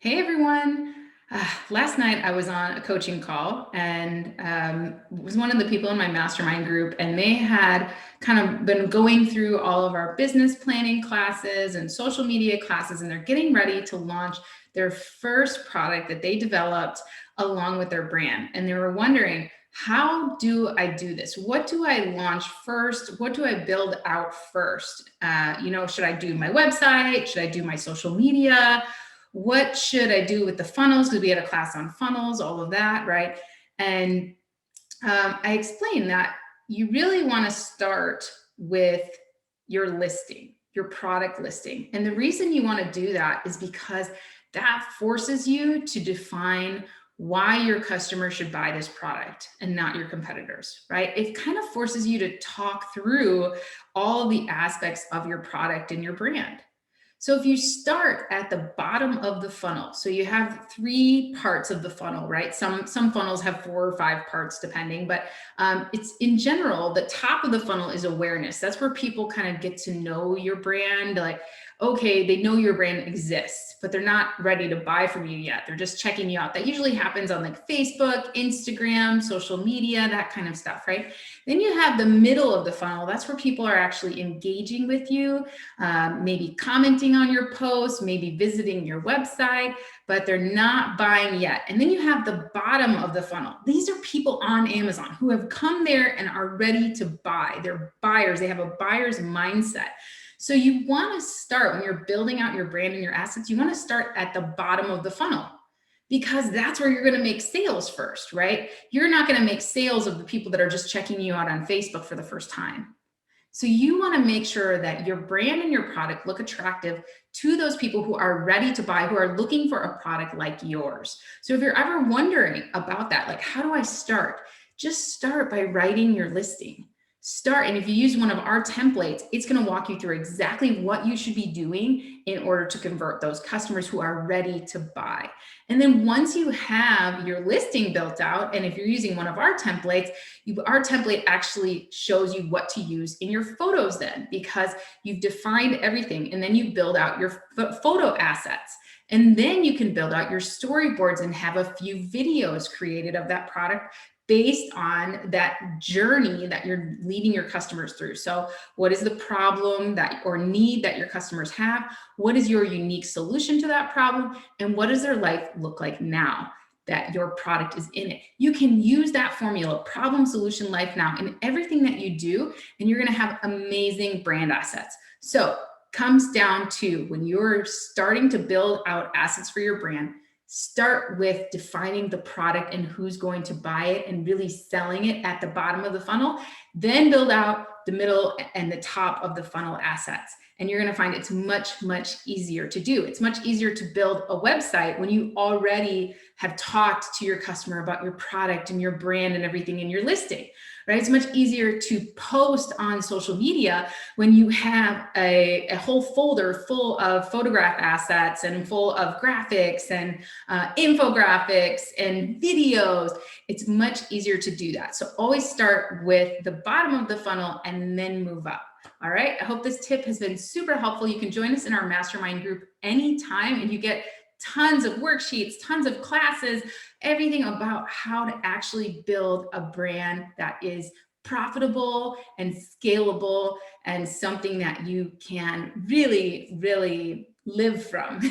Hey everyone. Last night I was on a coaching call and was one of the people in my mastermind group, and they had kind of been going through all of our business planning classes and social media classes, and they're getting ready to launch their first product that they developed along with their brand. And they were wondering, how do I do this? What do I launch first? What do I build out first? Should I do my website? Should I do my social media? What should I do with the funnels? Because we had a class on funnels, all of that, right? And I explained that you really want to start with your listing, your product listing. And the reason you want to do that is because that forces you to define why your customer should buy this product and not your competitors, right? It kind of forces you to talk through all the aspects of your product and your brand. So if you start at the bottom of the funnel, so you have three parts of the funnel, right? Some funnels have 4 or 5 parts depending, but it's in general, the top of the funnel is awareness. That's where people kind of get to know your brand. Like, okay, they know your brand exists, but they're not ready to buy from you yet. They're just checking you out. That usually happens on like Facebook, Instagram, social media, that kind of stuff, right? Then you have the middle of the funnel. That's where people are actually engaging with you, maybe commenting on your posts, maybe visiting your website, but they're not buying yet. And then you have the bottom of the funnel. These are people on Amazon who have come there and are ready to buy. They're buyers. They have a buyer's mindset. So you want to start, when you're building out your brand and your assets, you want to start at the bottom of the funnel, because that's where you're going to make sales first, right? You're not going to make sales of the people that are just checking you out on Facebook for the first time. So you want to make sure that your brand and your product look attractive to those people who are ready to buy, who are looking for a product like yours. So if you're ever wondering about that, like, how do I start? Just start by writing your listing. Start, and if you use one of our templates, it's going to walk you through exactly what you should be doing in order to convert those customers who are ready to buy. And then once you have your listing built out, and if you're using one of our templates, our template actually shows you what to use in your photos then, because you've defined everything, and then you build out your photo assets. And then you can build out your storyboards and have a few videos created of that product based on that journey that you're leading your customers through. So what is the problem that or need that your customers have? What is your unique solution to that problem? And what does their life look like now that your product is in it? You can use that formula, problem, solution, life now, in everything that you do, and you're going to have amazing brand assets. So comes down to, when you're starting to build out assets for your brand, start with defining the product and who's going to buy it and really selling it at the bottom of the funnel. Then build out the middle and the top of the funnel assets. And you're going to find it's much, much easier to do. It's much easier to build a website when you already have talked to your customer about your product and your brand and everything in your listing, right? It's much easier to post on social media when you have a whole folder full of photograph assets and full of graphics and infographics and videos. It's much easier to do that. So always start with the bottom of the funnel and then move up. All right. I hope this tip has been super helpful. You can join us in our mastermind group anytime, and you get tons of worksheets, tons of classes, everything about how to actually build a brand that is profitable and scalable and something that you can really, really live from.